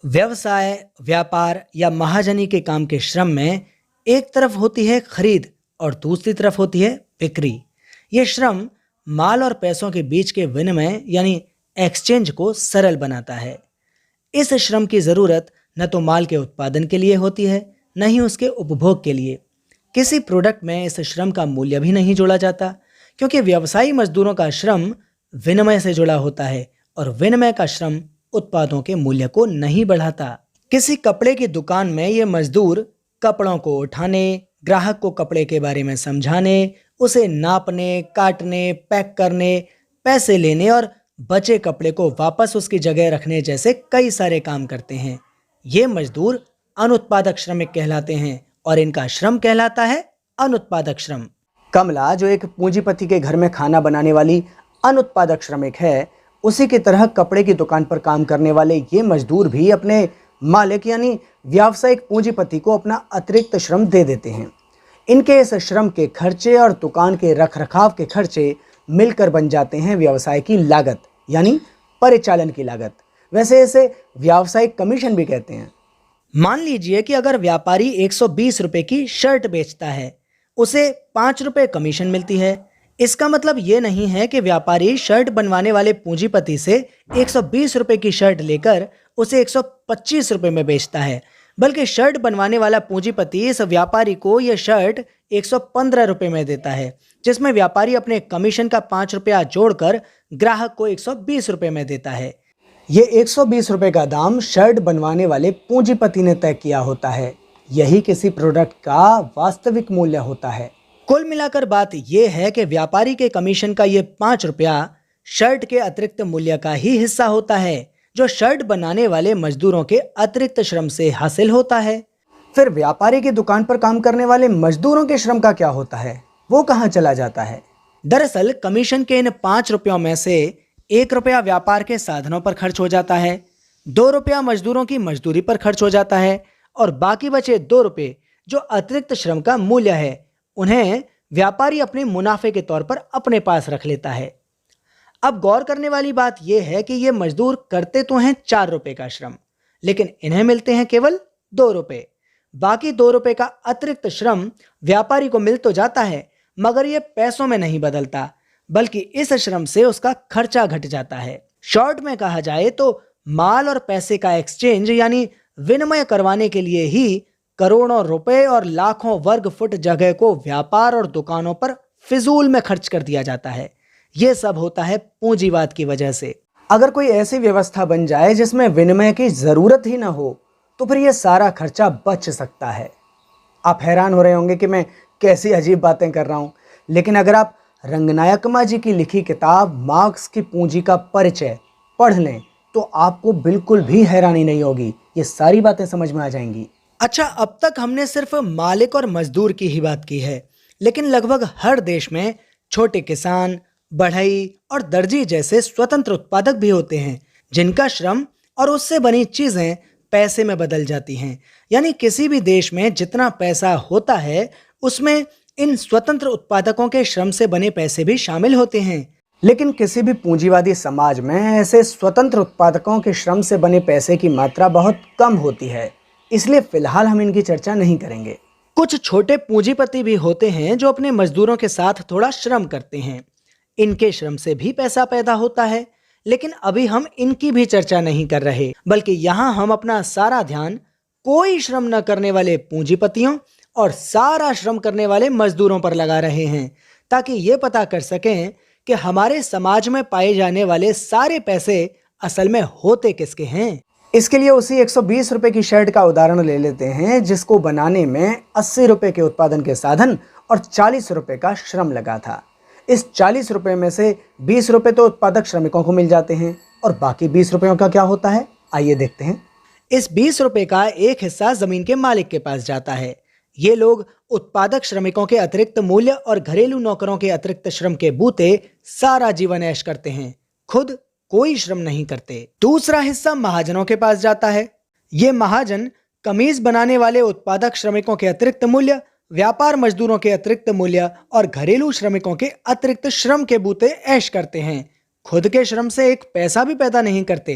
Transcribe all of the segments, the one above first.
व्यवसाय, व्यापार या महाजनी के काम के श्रम में एक तरफ होती है खरीद और दूसरी तरफ होती है बिक्री। ये श्रम माल और पैसों के बीच के विनिमय यानी एक्सचेंज को सरल बनाता है। इस श्रम की जरूरत न तो माल के उत्पादन के लिए होती है, न ही उसके उपभोग के लिए। किसी प्रोडक्ट में इस श्रम का मूल्य भी नहीं जोड़ा जाता, क्योंकि व्यवसायी मजदूरों का श्रम विनिमय से जुड़ा होता है और विनिमय का श्रम उत्पादों के मूल्य को नहीं बढ़ाता। किसी कपड़े की दुकान में ये मजदूर कपड़ों को उठाने, ग्राहक को कपड़े के बारे में समझाने, उसे नापने, काटने, पैक करने, पैसे लेने और बचे कपड़े को वापस उसकी जगह रखने जैसे कई सारे काम करते हैं। ये मजदूर अनुत्पादक श्रमिक कहलाते हैं और इनका श्रम कहलाता है अनुत्पादक श्रम। कमला, जो एक पूंजीपति के घर में खाना बनाने वाली अनुत्पादक श्रमिक है, उसी की तरह कपड़े की दुकान पर काम करने वाले ये मजदूर भी अपने मालिक यानी व्यावसायिक पूंजीपति को अपना अतिरिक्त श्रम दे देते हैं। इनके इस श्रम के खर्चे और दुकान के रखरखाव के खर्चे मिलकर बन जाते हैं व्यवसाय की लागत यानी परिचालन की लागत। वैसे इसे व्यावसायिक कमीशन भी कहते हैं। मान लीजिए कि अगर व्यापारी 120 रुपए की शर्ट बेचता है, उसे 5 रुपए कमीशन मिलती है। इसका मतलब ये नहीं है कि व्यापारी शर्ट बनवाने वाले पूंजीपति से 120 रुपए की शर्ट लेकर उसे 125 रुपए में बेचता है, बल्कि शर्ट बनवाने वाला पूंजीपति इस व्यापारी को यह शर्ट 115 रुपए में देता है, जिसमें व्यापारी अपने कमीशन का 5 रुपया जोड़कर ग्राहक को 120 रुपए में देता है। ये 120 रुपए का दाम शर्ट बनवाने वाले पूंजीपति ने तय किया होता है। यही किसी प्रोडक्ट का वास्तविक मूल्य होता है। कुल मिलाकर बात यह है कि व्यापारी के कमीशन का ये 5 रुपया शर्ट के अतिरिक्त मूल्य का ही हिस्सा होता है, जो शर्ट बनाने वाले मजदूरों के अतिरिक्त श्रम से हासिल होता है। फिर व्यापारी की दुकान पर काम करने वाले मजदूरों के श्रम का क्या होता है, वो कहाँ चला जाता है? दरअसल कमीशन के इन 5 रुपयों में से 1 रुपया व्यापार के साधनों पर खर्च हो जाता है, 2 रुपया मजदूरों की मजदूरी पर खर्च हो जाता है और बाकी बचे 2 रुपये जो अतिरिक्त श्रम का मूल्य है, उन्हें व्यापारी अपने मुनाफे के तौर पर अपने पास रख लेता है। अब गौर करने वाली बात यह है कि ये मजदूर करते तो हैं 4 रुपए का श्रम, लेकिन इन्हें मिलते हैं केवल 2 रुपए। बाकी 2 रुपए का अतिरिक्त श्रम व्यापारी को मिल तो जाता है, मगर ये पैसों में नहीं बदलता, बल्कि इस श्रम से उसका खर्चा घट जाता है। शॉर्ट में कहा जाए तो माल और पैसे का एक्सचेंज यानी विनिमय करवाने के लिए ही करोड़ों रुपए और लाखों वर्ग फुट जगह को व्यापार और दुकानों पर फिजूल में खर्च कर दिया जाता है। यह सब होता है पूंजीवाद की वजह से। अगर कोई ऐसी व्यवस्था बन जाए जिसमें विनिमय की जरूरत ही ना हो, तो फिर यह सारा खर्चा बच सकता है। आप हैरान हो रहे होंगे कि मैं कैसी अजीब बातें कर रहा हूं, लेकिन अगर आप रंगनायकमा जी की लिखी किताब मार्क्स की पूंजी का परिचय पढ़ लें तो आपको बिल्कुल भी हैरानी नहीं होगी। ये सारी बातें समझ में आ जाएंगी। अच्छा, अब तक हमने सिर्फ मालिक और मजदूर की ही बात की है, लेकिन लगभग हर देश में छोटे किसान, बढ़ई और दर्जी जैसे स्वतंत्र उत्पादक भी होते हैं, जिनका श्रम और उससे बनी चीजें पैसे में बदल जाती हैं। यानी किसी भी देश में जितना पैसा होता है, उसमें इन स्वतंत्र उत्पादकों के श्रम से बने पैसे भी शामिल होते हैं। लेकिन किसी भी पूंजीवादी समाज में ऐसे स्वतंत्र उत्पादकों के श्रम से बने पैसे की मात्रा बहुत कम होती है, इसलिए फिलहाल हम इनकी चर्चा नहीं करेंगे। कुछ छोटे पूंजीपति भी होते हैं जो अपने मजदूरों के साथ थोड़ा श्रम करते हैं। इनके श्रम से भी पैसा पैदा होता है, लेकिन अभी हम इनकी भी चर्चा नहीं कर रहे, बल्कि यहाँ हम अपना सारा ध्यान कोई श्रम न करने वाले पूंजीपतियों और सारा श्रम करने वाले मजदूरों पर लगा रहे हैं, ताकि ये पता कर सकें कि हमारे समाज में पाए जाने वाले सारे पैसे असल में होते किसके हैं। इसके लिए उसी 120 रुपए की शर्ट का उदाहरण ले लेते हैं, जिसको बनाने में 80 रुपए के उत्पादन के साधन और 40 रुपए का श्रम लगा था। इस 40 रुपए में से 20 रुपए तो उत्पादक श्रमिकों को मिल जाते हैं और बाकी 20 रुपयों का क्या होता है, आइए देखते हैं। इस 20 रुपए का एक हिस्सा जमीन के मालिक के पास जाता है। ये लोग उत्पादक श्रमिकों के अतिरिक्त मूल्य और घरेलू नौकरों के अतिरिक्त श्रम के बूते सारा जीवन ऐश करते हैं, खुद कोई श्रम नहीं करते। दूसरा हिस्सा महाजनों के पास जाता है। ये महाजन कमीज बनाने वाले उत्पादक श्रमिकों के अतिरिक्त मूल्य व्यापार मजदूरों के अतिरिक्त मूल्य और घरेलू श्रमिकों के अतिरिक्त श्रम के बूते ऐश करते हैं, खुद के श्रम से एक पैसा भी पैदा नहीं करते।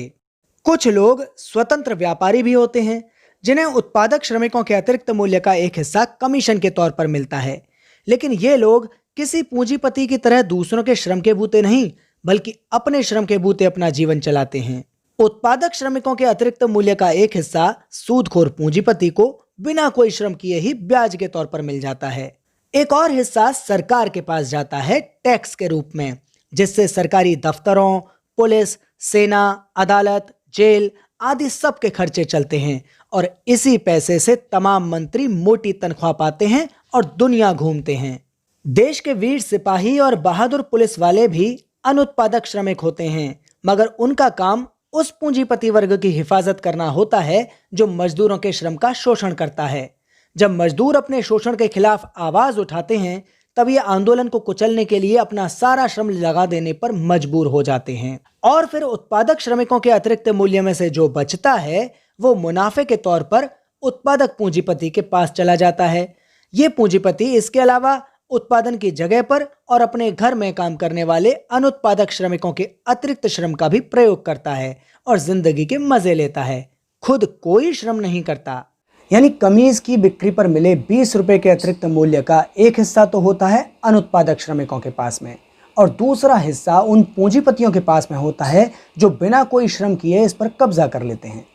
कुछ लोग स्वतंत्र व्यापारी भी होते हैं, जिन्हें उत्पादक श्रमिकों के अतिरिक्त मूल्य का एक हिस्सा कमीशन के तौर पर मिलता है। लेकिन ये लोग किसी पूंजीपति की तरह दूसरों के श्रम के बूते नहीं, बल्कि अपने श्रम के बूते अपना जीवन चलाते हैं। उत्पादक श्रमिकों के अतिरिक्त मूल्य का एक हिस्सा सूदखोर पूंजीपति को बिना कोई श्रम किए ही ब्याज के तौर पर मिल जाता है। एक और हिस्सा सरकार के पास जाता है टैक्स के रूप में, जिससे सरकारी दफ्तरों, पुलिस, सेना, अदालत, जेल आदि सब के खर्चे चलते हैं और इसी पैसे से तमाम मंत्री मोटी तनख्वाह पाते हैं और दुनिया घूमते हैं। देश के वीर सिपाही और बहादुर पुलिस वाले भी अनुत्पादक श्रमिक होते हैं, मगर उनका काम उस पूंजीपति वर्ग की हिफाजत करना होता है जो मजदूरों के श्रम का शोषण करता है। जब मजदूर अपने शोषण के खिलाफ आवाज उठाते हैं, तब ये आंदोलन को कुचलने के लिए अपना सारा श्रम लगा देने पर मजबूर हो जाते हैं और फिर उत्पादक श्रमिकों के अतिरिक्त मूल्य में से जो बचता है वो मुनाफे के तौर पर उत्पादक पूंजीपति के पास चला जाता है। ये पूंजीपति इसके अलावा उत्पादन की जगह पर और अपने घर में काम करने वाले अनुत्पादक श्रमिकों के अतिरिक्त श्रम का भी प्रयोग करता है और जिंदगी के मजे लेता है, खुद कोई श्रम नहीं करता। यानी कमीज की बिक्री पर मिले 20 रुपए के अतिरिक्त मूल्य का एक हिस्सा तो होता है अनुत्पादक श्रमिकों के पास में और दूसरा हिस्सा उन पूंजीपतियों के पास में होता है जो बिना कोई श्रम किए इस पर कब्जा कर लेते हैं।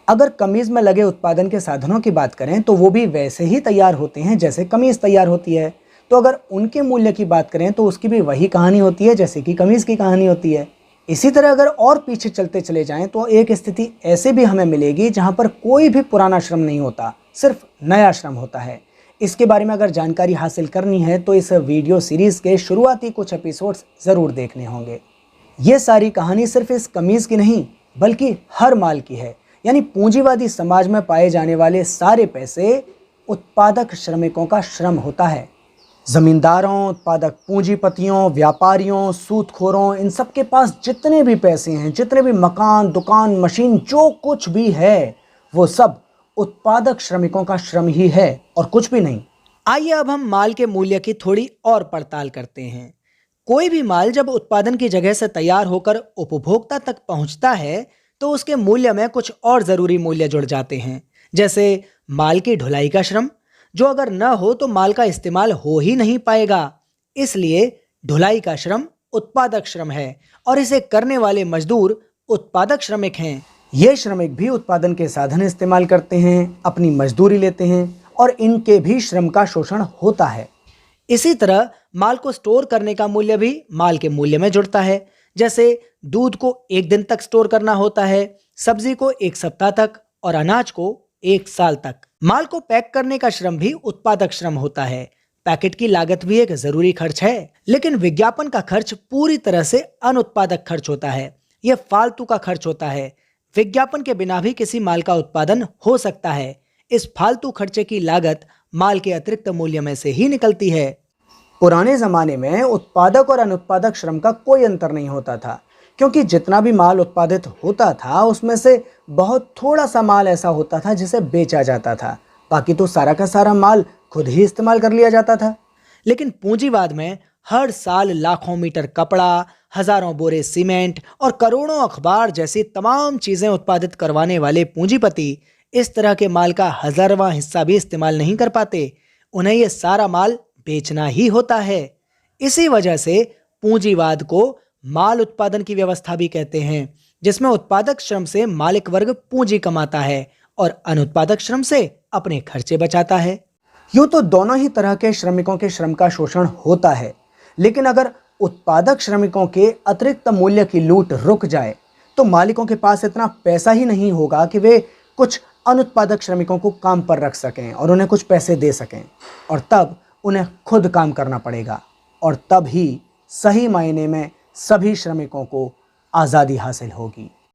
अगर कमीज में लगे उत्पादन के साधनों की बात करें तो वो भी वैसे ही तैयार होते हैं जैसे कमीज तैयार होती है। तो अगर उनके मूल्य की बात करें तो उसकी भी वही कहानी होती है जैसे कि कमीज की कहानी होती है। इसी तरह अगर और पीछे चलते चले जाएं तो एक स्थिति ऐसे भी हमें मिलेगी जहां पर कोई भी पुराना श्रम नहीं होता, सिर्फ नया श्रम होता है। इसके बारे में अगर जानकारी हासिल करनी है तो इस वीडियो सीरीज के शुरुआती कुछ एपिसोड्स जरूर देखने होंगे। ये सारी कहानी सिर्फ इस कमीज की नहीं बल्कि हर माल की है। यानी पूंजीवादी समाज में पाए जाने वाले सारे पैसे उत्पादक श्रमिकों का श्रम होता है। जमींदारों, उत्पादक पूंजीपतियों, व्यापारियों, सूदखोरों, इन सब के पास जितने भी पैसे हैं, जितने भी मकान, दुकान, मशीन, जो कुछ भी है, वो सब उत्पादक श्रमिकों का श्रम ही है और कुछ भी नहीं। आइए अब हम माल के मूल्य की थोड़ी और पड़ताल करते हैं। कोई भी माल जब उत्पादन की जगह से तैयार होकर उपभोक्ता तक पहुंचता है तो उसके मूल्य में कुछ और जरूरी मूल्य जुड़ जाते हैं, जैसे माल की ढुलाई का श्रम, जो अगर न हो तो माल का इस्तेमाल हो ही नहीं पाएगा। इसलिए ढुलाई का श्रम उत्पादक श्रम है और इसे करने वाले मजदूर उत्पादक श्रमिक हैं। ये श्रमिक भी उत्पादन के साधन इस्तेमाल करते हैं, अपनी मजदूरी लेते हैं और इनके भी श्रम का शोषण होता है। इसी तरह माल को स्टोर करने का मूल्य भी माल के मूल्य में जुड़ता है, जैसे दूध को 1 दिन तक स्टोर करना होता है, सब्जी को 1 सप्ताह तक और अनाज को 1 साल तक। माल को पैक करने का श्रम भी उत्पादक श्रम होता है। पैकेट की लागत भी एक जरूरी खर्च है, लेकिन विज्ञापन का खर्च पूरी तरह से अनुत्पादक खर्च होता है। यह फालतू का खर्च होता है। विज्ञापन के बिना भी किसी माल का उत्पादन हो सकता है। इस फालतू खर्चे की लागत माल के अतिरिक्त मूल्य में से ही निकलती है। पुराने जमाने में उत्पादक और अनुत्पादक श्रम का कोई अंतर नहीं होता था, क्योंकि जितना भी माल उत्पादित होता था उसमें से बहुत थोड़ा सा माल ऐसा होता था जिसे बेचा जाता था, बाकी तो सारा का सारा माल खुद ही इस्तेमाल कर लिया जाता था। लेकिन पूंजीवाद में हर साल लाखों मीटर कपड़ा, हजारों बोरे सीमेंट और करोड़ों अखबार जैसी तमाम चीजें उत्पादित करवाने वाले पूंजीपति इस तरह के माल का 1000वां हिस्सा भी इस्तेमाल नहीं कर पाते। उन्हें यह सारा माल बेचना ही होता है। इसी वजह से पूंजीवाद को माल उत्पादन की व्यवस्था भी कहते हैं, जिसमें उत्पादक श्रम से मालिक वर्ग पूंजी कमाता है और अनुत्पादक श्रम से अपने खर्चे बचाता है। यूं तो दोनों ही तरह के श्रमिकों के श्रम का शोषण होता है, लेकिन अगर उत्पादक श्रमिकों के अतिरिक्त मूल्य की लूट रुक जाए तो मालिकों के पास इतना पैसा ही नहीं होगा कि वे कुछ अनुत्पादक श्रमिकों को काम पर रख सकें और उन्हें कुछ पैसे दे सकें, और तब उन्हें खुद काम करना पड़ेगा और तब ही सही मायने में सभी श्रमिकों को आज़ादी हासिल होगी।